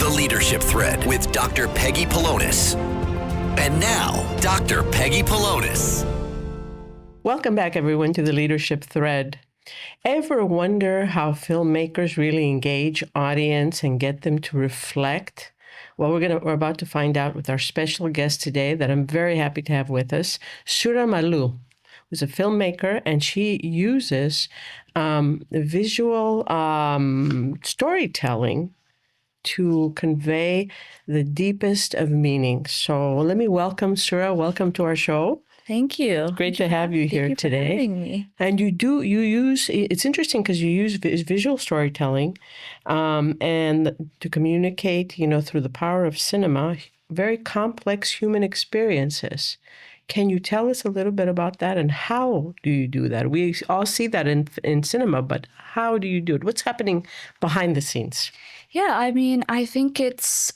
The Leadership Thread with Dr. Peggy Pelonis. And now, Dr. Peggy Pelonis. Welcome back, everyone, to The Leadership Thread. Ever wonder how filmmakers really engage audience and get them to reflect? Well, we're about to find out with our special guest today that I'm very happy to have with us, Sura Mallugh, who's a filmmaker, and she uses visual storytelling to convey the deepest of meanings. So let me welcome Sura. Welcome to our show. Thank you. Great to have you here today. Thank you for having me. And you use, it's interesting because you use visual storytelling and to communicate, through the power of cinema, very complex human experiences. Can you tell us a little bit about that and how do you do that? We all see that in cinema, but how do you do it? What's happening behind the scenes? Yeah, I think it's,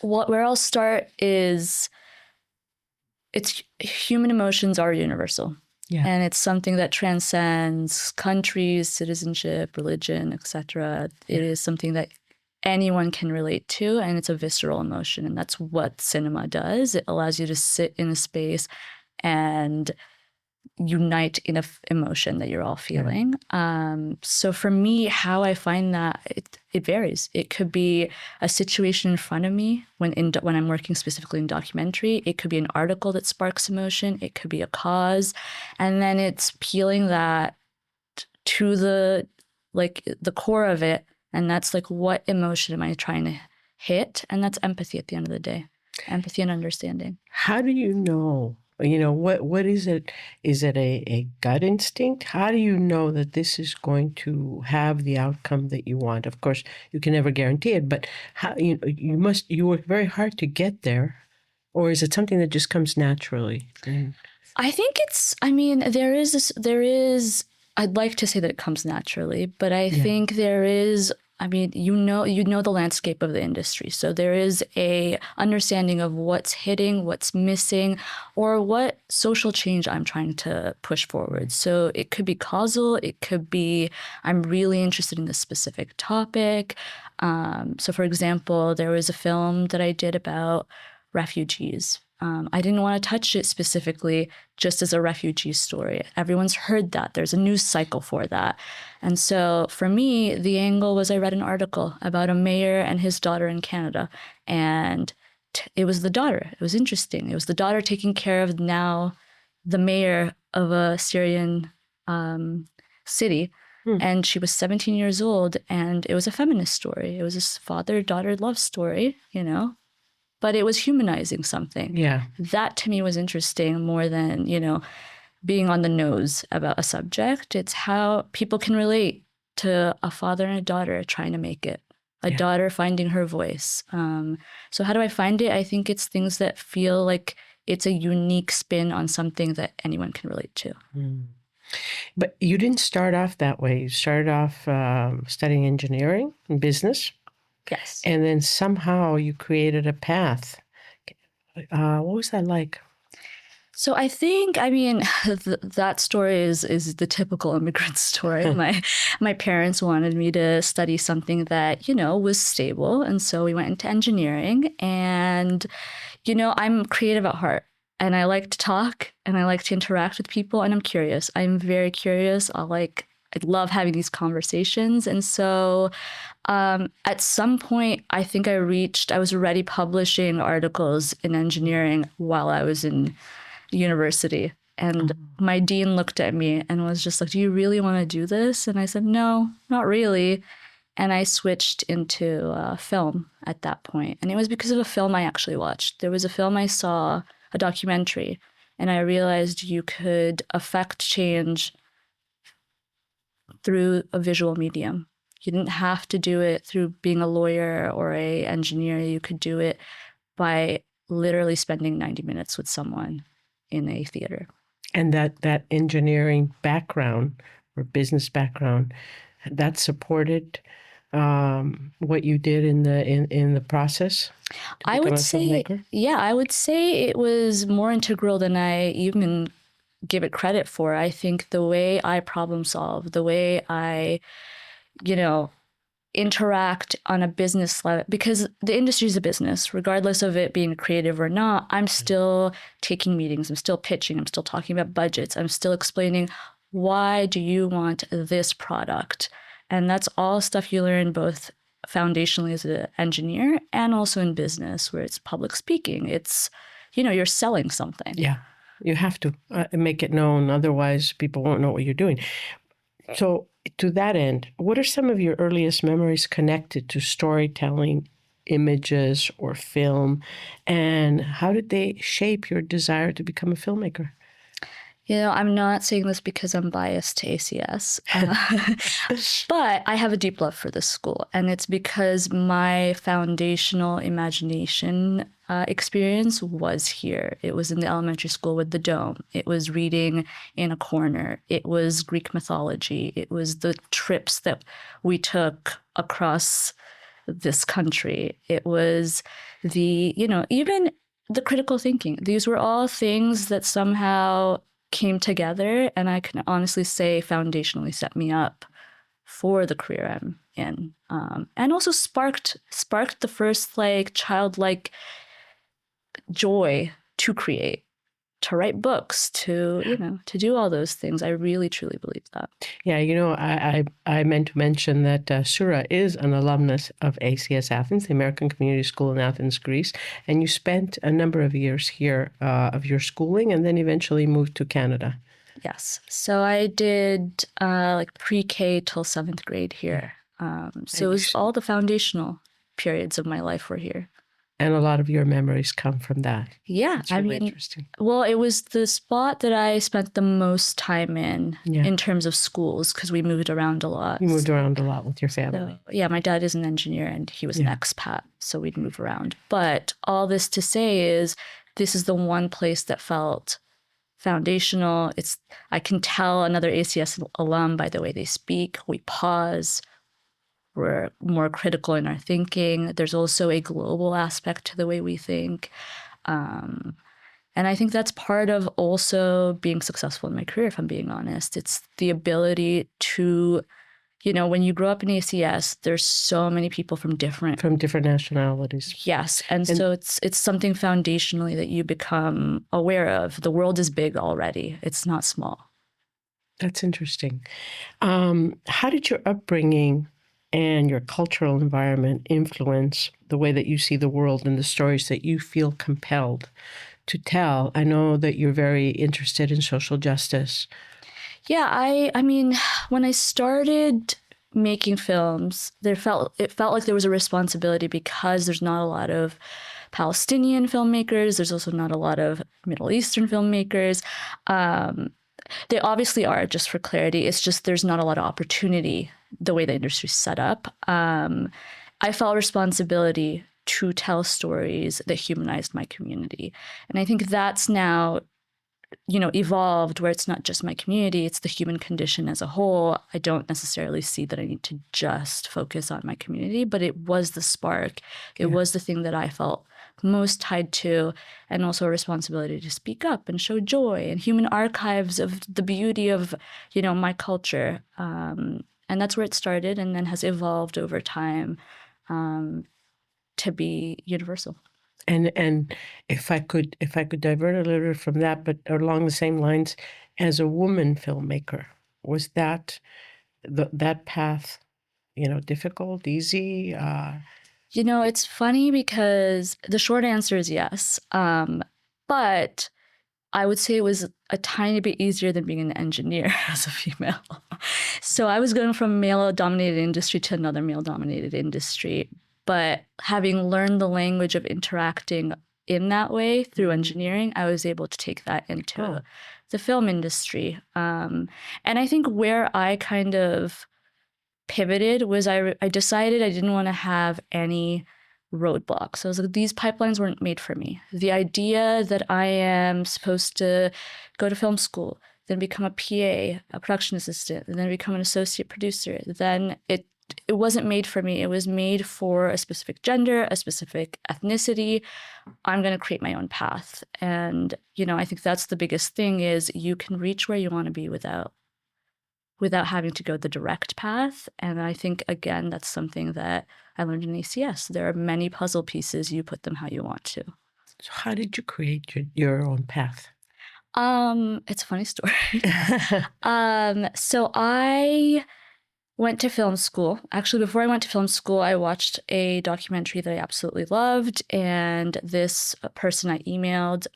where I'll start is human emotions are universal. Yeah. And it's something that transcends countries, citizenship, religion, etc. Yeah. It is something that anyone can relate to, and it's a visceral emotion. And that's what cinema does. It allows you to sit in a space and unite in an emotion that you're all feeling. Yeah. So for me, how I find that, it varies. It could be a situation in front of me when I'm working specifically in documentary. It could be an article that sparks emotion. It could be a cause. And then it's peeling that to the core of it. And that's like, what emotion am I trying to hit? And that's empathy at the end of the day. Empathy and understanding. How do you know? What is it? Is it a gut instinct? How do you know that this is going to have the outcome that you want? Of course, you can never guarantee it, but how you work very hard to get there, or is it something that just comes naturally? I think there is. I'd like to say that it comes naturally, but I think there is. You know the landscape of the industry. So there is a understanding of what's hitting, what's missing, or what social change I'm trying to push forward. So it could be causal. It could be I'm really interested in this specific topic. So for example, there was a film that I did about refugees. I didn't want to touch it specifically just as a refugee story. Everyone's heard that. There's a news cycle for that. And so for me, the angle was I read an article about a mayor and his daughter in Canada. And it was the daughter. It was interesting. It was the daughter taking care of now the mayor of a Syrian city. And she was 17 years old. And it was a feminist story. It was this father-daughter love story, But it was humanizing something. Yeah. That to me was interesting more than, being on the nose about a subject. It's how people can relate to a father and a daughter trying to make it. A daughter finding her voice. So how do I find it? I think it's things that feel like it's a unique spin on something that anyone can relate to. But you didn't start off that way. You started off studying engineering and business. Yes. And then somehow you created a path. What was that like? So I think, that story is the typical immigrant story. My parents wanted me to study something that, was stable. And so we went into engineering. And, I'm creative at heart. And I like to talk and I like to interact with people. And I'm curious. I'm very curious. I love having these conversations. And so at some point, I think I was already publishing articles in engineering while I was in university. And my dean looked at me and was just like, do you really want to do this? And I said, no, not really. And I switched into film at that point. And it was because of a film I actually watched. There was a film I saw, a documentary, and I realized you could affect change through a visual medium. You didn't have to do it through being a lawyer or an engineer. You could do it by literally spending 90 minutes with someone in a theater. And that engineering background or business background, that supported what you did in the process? I would say it was more integral than I even give it credit for. I think the way I problem solve, the way I, interact on a business level, because the industry is a business, regardless of it being creative or not. I'm still taking meetings. I'm still pitching. I'm still talking about budgets. I'm still explaining, why do you want this product? And that's all stuff you learn both foundationally as an engineer and also in business, where it's public speaking. It's, you're selling something. Yeah, you have to make it known. Otherwise, people won't know what you're doing. So to that end, what are some of your earliest memories connected to storytelling, images, or film? And how did they shape your desire to become a filmmaker? I'm not saying this because I'm biased to ACS, but I have a deep love for this school. And it's because my foundational imagination experience was here. It was in the elementary school with the dome. It was reading in a corner. It was Greek mythology. It was the trips that we took across this country. It was even the critical thinking. These were all things that somehow came together, and I can honestly say foundationally set me up for the career I'm in, and also sparked the first childlike joy to create, to write books, to do all those things. I really truly believe that. Yeah, I meant to mention that Sura is an alumnus of ACS Athens, the American Community School in Athens, Greece, and you spent a number of years here of your schooling, and then eventually moved to Canada. Yes, so I did pre-K till 7th grade here. So it was all the foundational periods of my life were here. And a lot of your memories come from that. Yeah, It's really interesting. Well, it was the spot that I spent the most time in terms of schools, because we moved around a lot. You moved around a lot with your family. So, yeah, my dad is an engineer and he was an expat, so we'd move around. But all this to say is, this is the one place that felt foundational. I can tell another ACS alum by the way they speak. We pause. We're more critical in our thinking. There's also a global aspect to the way we think. And I think that's part of also being successful in my career, if I'm being honest. It's the ability to, when you grow up in ACS, there's so many people from different nationalities. Yes. And so it's something foundationally that you become aware of. The world is big already. It's not small. That's interesting. How did your upbringing and your cultural environment influence the way that you see the world and the stories that you feel compelled to tell? I know that you're very interested in social justice. Yeah, I mean, when I started making films, it felt like there was a responsibility, because there's not a lot of Palestinian filmmakers. There's also not a lot of Middle Eastern filmmakers. They obviously are, just for clarity. It's just there's not a lot of opportunity the way the industry's set up. I felt responsibility to tell stories that humanized my community. And I think that's now, evolved, where it's not just my community, it's the human condition as a whole. I don't necessarily see that I need to just focus on my community, but it was the spark. It was the thing that I felt most tied to, and also a responsibility to speak up and show joy and human archives of the beauty of, my culture. And that's where it started, and then has evolved over time to be universal. And if I could divert a little bit from that, but along the same lines, as a woman filmmaker, was that path, difficult, easy? It's funny because the short answer is yes, but I would say it was a tiny bit easier than being an engineer as a female. So I was going from a male-dominated industry to another male-dominated industry. But having learned the language of interacting in that way through engineering, I was able to take that into the film industry. And I think where I kind of pivoted was I decided I didn't want to have any roadblocks. So I was like, these pipelines weren't made for me. The idea that I am supposed to go to film school, then become a PA, a production assistant, and then become an associate producer, then it wasn't made for me. It was made for a specific gender, a specific ethnicity. I'm going to create my own path. And, I think that's the biggest thing is you can reach where you want to be without without having to go the direct path. And I think, again, that's something that I learned in ACS. There are many puzzle pieces. You put them how you want to. So how did you create your own path? It's a funny story. So I went to film school. Actually, before I went to film school, I watched a documentary that I absolutely loved. And this person I emailed,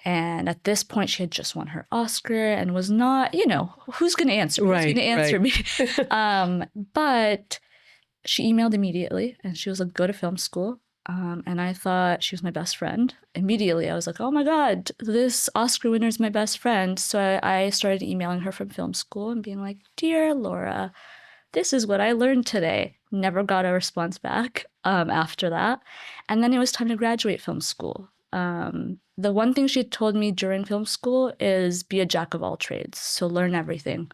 and at this point, she had just won her Oscar and was not, who's going to answer? Who's going to answer me? But she emailed immediately and she was like, go to film school. And I thought she was my best friend. Immediately, I was like, oh my God, this Oscar winner is my best friend. So I started emailing her from film school and being like, dear Laura, this is what I learned today. Never got a response back after that. And then it was time to graduate film school. The one thing she had told me during film school is be a jack of all trades. So learn everything.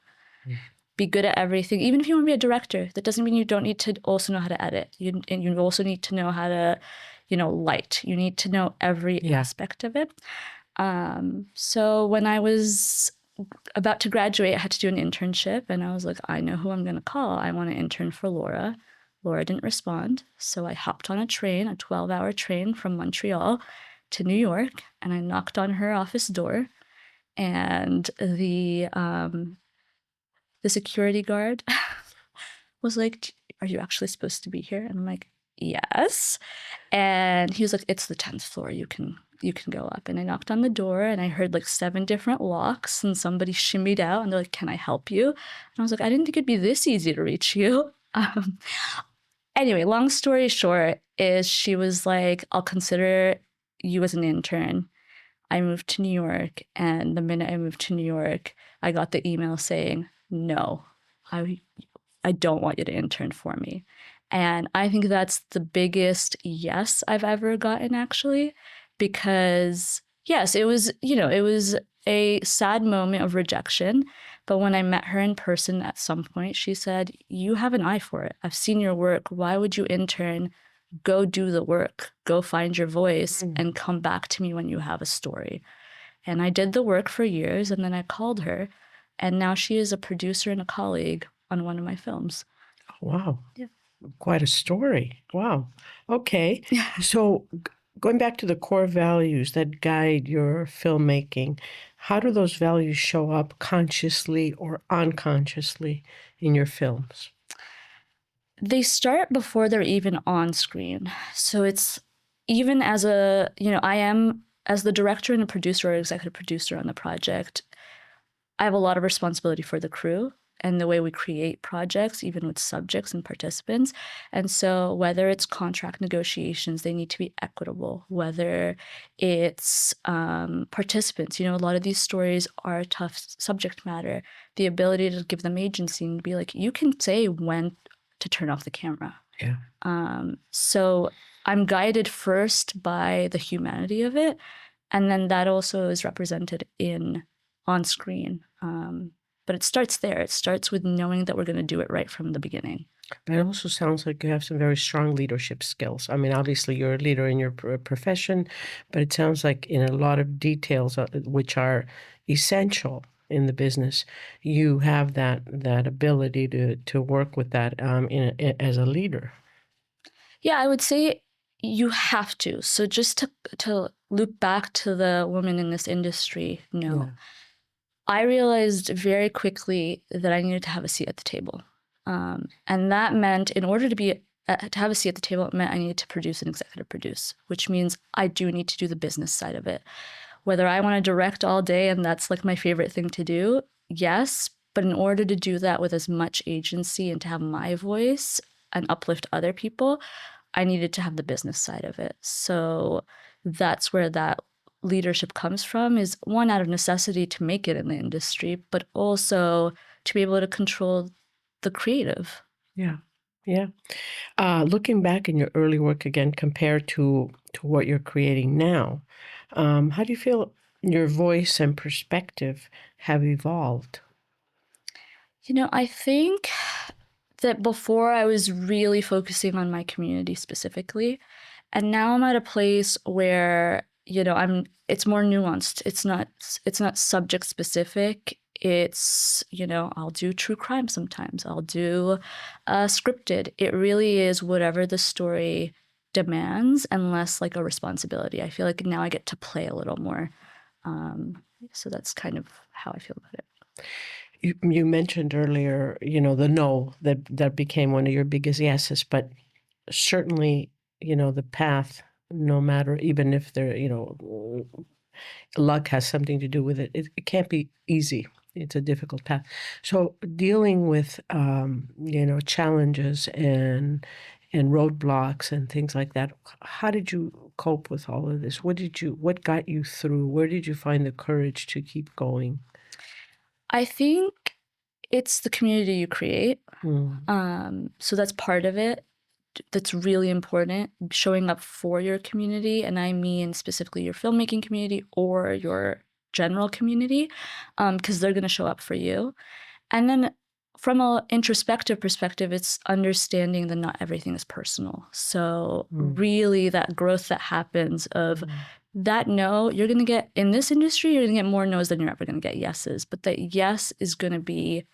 Be good at everything. Even if you want to be a director, that doesn't mean you don't need to also know how to edit. You also need to know how to, light. You need to know every aspect of it. So when I was about to graduate, I had to do an internship. And I was like, I know who I'm going to call. I want to intern for Laura. Laura didn't respond. So I hopped on a train, a 12-hour train from Montreal to New York. And I knocked on her office door. And the security guard was like, are you actually supposed to be here? And I'm like, yes. And he was like, it's the 10th floor. You can go up. And I knocked on the door and I heard like 7 different locks and somebody shimmied out and they're like, can I help you? And I was like, I didn't think it'd be this easy to reach you. Anyway, long story short is she was like, I'll consider you as an intern. I moved to New York. And the minute I moved to New York, I got the email saying, no, I don't want you to intern for me. And I think that's the biggest yes I've ever gotten, actually, because yes, it was a sad moment of rejection. But when I met her in person at some point, she said, you have an eye for it. I've seen your work. Why would you intern? Go do the work. Go find your voice and come back to me when you have a story. And I did the work for years. And then I called her. And now she is a producer and a colleague on one of my films. Wow. Yeah. Quite a story. Wow. Okay. So going back to the core values that guide your filmmaking, how do those values show up consciously or unconsciously in your films? They start before they're even on screen. So it's even as I am as the director and a producer or executive producer on the project, I have a lot of responsibility for the crew and the way we create projects, even with subjects and participants. And so whether it's contract negotiations, they need to be equitable. Whether it's participants, a lot of these stories are tough subject matter. The ability to give them agency and be like, you can say when to turn off the camera. Yeah. So I'm guided first by the humanity of it. And then that also is represented on screen. But it starts there. It starts with knowing that we're going to do it right from the beginning. But it also sounds like you have some very strong leadership skills. I mean, obviously you're a leader in your profession, but it sounds like in a lot of details, which are essential in the business, you have that ability to work with that as a leader. Yeah, I would say you have to. So just to loop back to the woman in this industry, I realized very quickly that I needed to have a seat at the table. And that meant in order to have a seat at the table, it meant I needed to produce and executive produce, which means I do need to do the business side of it. Whether I want to direct all day and that's like my favorite thing to do, yes. But in order to do that with as much agency and to have my voice and uplift other people, I needed to have the business side of it. So that's where that leadership comes from, is one, out of necessity to make it in the industry, but also to be able to control the creative. Yeah. Looking back in your early work again, compared to what you're creating now, how do you feel your voice and perspective have evolved? I think that before I was really focusing on my community specifically, and now I'm at a place where it's more nuanced. It's not subject specific. It's, I'll do true crime sometimes. I'll do scripted. It really is whatever the story demands and less like a responsibility. I feel like now I get to play a little more. So that's kind of how I feel about it. You mentioned earlier, the no that became one of your biggest yeses, but certainly, the path, no matter, even if there, luck has something to do with it, it can't be easy. It's a difficult path. So dealing with, challenges and roadblocks and things like that, how did you cope with all of this? What got you through? Where did you find the courage to keep going? I think it's the community you create. So that's part of it. That's really important, showing up for your community. And I mean specifically your filmmaking community or your general community, because they're going to show up for you. And then from an introspective perspective, it's understanding that not everything is personal. So really that growth that happens of that no, you're going to get in this industry, you're going to get more no's than you're ever going to get yeses. But that yes is going to be,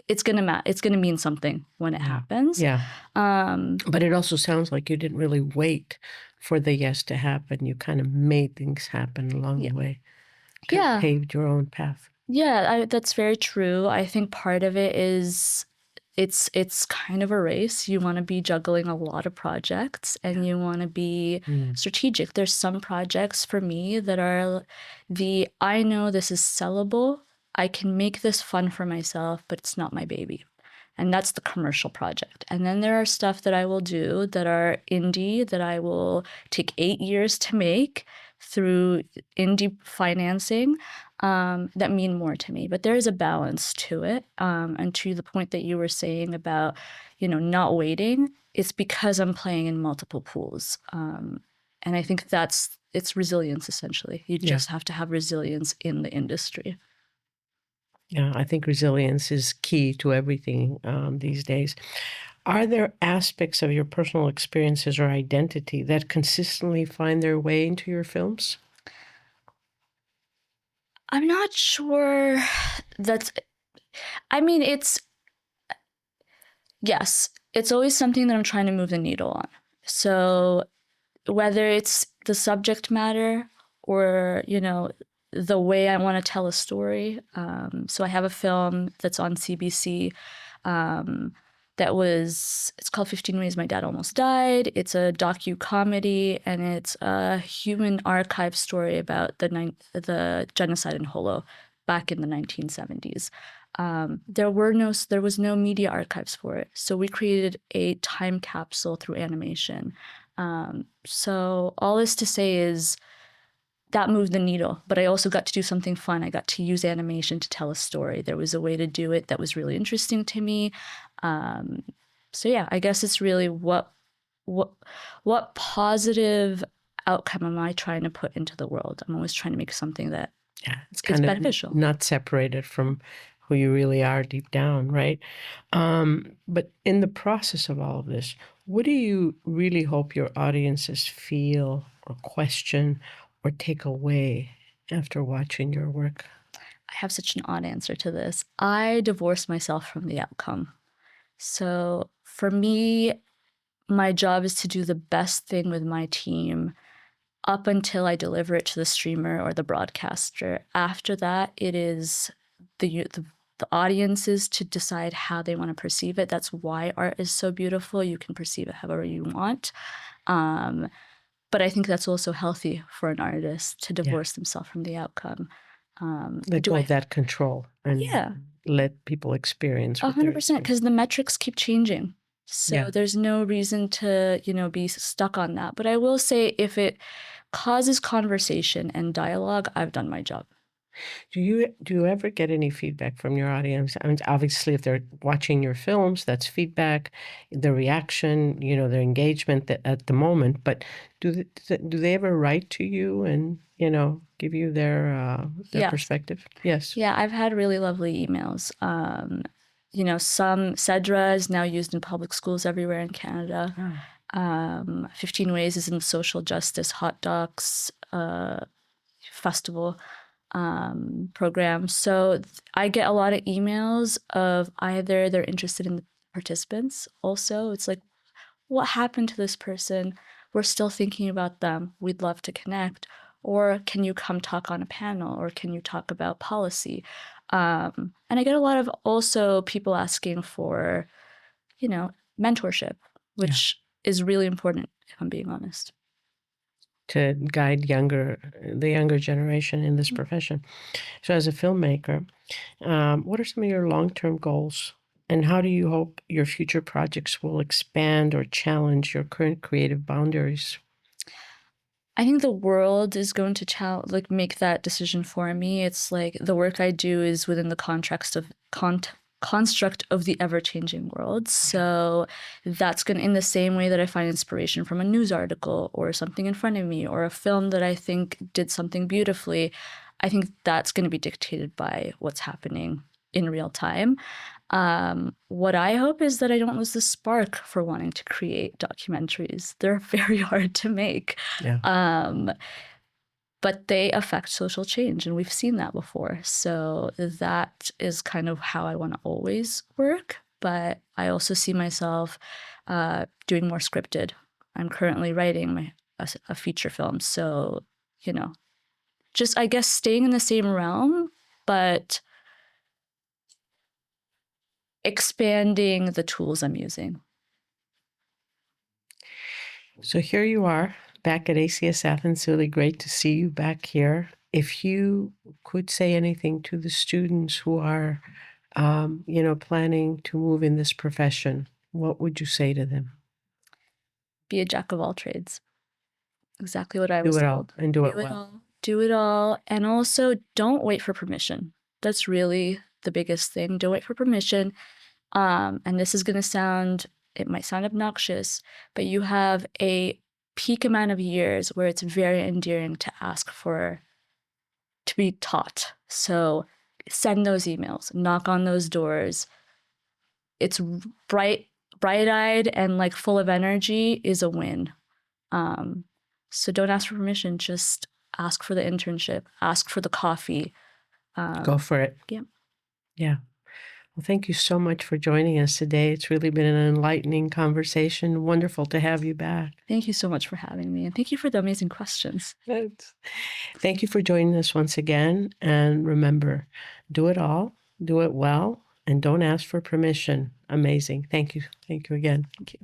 it's going to mean something when it happens. Yeah. But it also sounds like you didn't really wait for the yes to happen. You kind of made things happen along the way. Paved your own path. Yeah, that's very true. I think part of it is it's kind of a race. You want to be juggling a lot of projects and you want to be strategic. There's some projects for me that are I know this is sellable. I can make this fun for myself, but it's not my baby. And that's the commercial project. And then there are stuff that I will do that are indie that I will take 8 years to make through indie financing that mean more to me. But there is a balance to it. And to the point that you were saying about, not waiting, it's because I'm playing in multiple pools. And I think it's resilience, essentially. You just have to have resilience in the industry. Yeah, I think resilience is key to everything these days. Are there aspects of your personal experiences or identity that consistently find their way into your films? I'm not sure yes, it's always something that I'm trying to move the needle on. So whether it's the subject matter or, the way I want to tell a story. So I have a film that's on CBC it's called 15 Ways My Dad Almost Died. It's a docu-comedy, and it's a human archive story about the genocide in Holo back in the 1970s. There was no media archives for it. So we created a time capsule through animation. So all this to say is that moved the needle, but I also got to do something fun. I got to use animation to tell a story. There was a way to do it that was really interesting to me. So yeah, I guess it's really what positive outcome am I trying to put into the world? I'm always trying to make something that it's kind of beneficial, not separated from who you really are deep down, right? But in the process of all of this, what do you really hope your audiences feel or question or take away after watching your work? I have such an odd answer to this. I divorce myself from the outcome. So for me, my job is to do the best thing with my team up until I deliver it to the streamer or the broadcaster. After that, it is the audiences to decide how they want to perceive it. That's why art is so beautiful. You can perceive it however you want. But I think that's also healthy for an artist to divorce themselves from the outcome. Let go of that control and let people experience 100%, because the metrics keep changing. So there's no reason to, be stuck on that. But I will say, if it causes conversation and dialogue, I've done my job. Do you ever get any feedback from your audience? I mean, obviously, if they're watching your films, that's feedback, the reaction, their engagement at the moment. But do they ever write to you and give you their perspective? Yes. Yeah, I've had really lovely emails. Some Cedra is now used in public schools everywhere in Canada. 15 Ways is in the social justice hot docs festival. program. So I get a lot of emails of either they're interested in the participants. Also, it's like, what happened to this person? We're still thinking about them. We'd love to connect. Or can you come talk on a panel? Or can you talk about policy? And I get a lot of also people asking for, mentorship, which is really important, if I'm being honest. To guide the younger generation in this profession. So as a filmmaker, what are some of your long-term goals? And how do you hope your future projects will expand or challenge your current creative boundaries? I think the world is going to make that decision for me. It's like the work I do is within the construct of the ever-changing world. So that's going to, in the same way that I find inspiration from a news article or something in front of me or a film that I think did something beautifully, I think that's going to be dictated by what's happening in real time. What I hope is that I don't lose the spark for wanting to create documentaries. They're very hard to make. Yeah. But they affect social change, and we've seen that before. So that is kind of how I want to always work. But I also see myself doing more scripted. I'm currently writing a feature film. So, just, I guess, staying in the same realm, but expanding the tools I'm using. So here you are back at ACS Athens. Really great to see you back here. If you could say anything to the students who are, planning to move in this profession, what would you say to them? Be a jack of all trades. Exactly what I was Do it all told. and do it well. Do it all. And also don't wait for permission. That's really the biggest thing. Don't wait for permission. And this is going to it might sound obnoxious, but you have a peak amount of years where it's very endearing to ask to be taught. So send those emails, knock on those doors. It's bright-eyed and like full of energy is a win. So don't ask for permission, just ask for the internship, ask for the coffee. Go for it. Yeah. Yeah. Well, thank you so much for joining us today. It's really been an enlightening conversation. Wonderful to have you back. Thank you so much for having me. And thank you for the amazing questions. Thank you for joining us once again. And remember, do it all, do it well, and don't ask for permission. Amazing. Thank you. Thank you again. Thank you.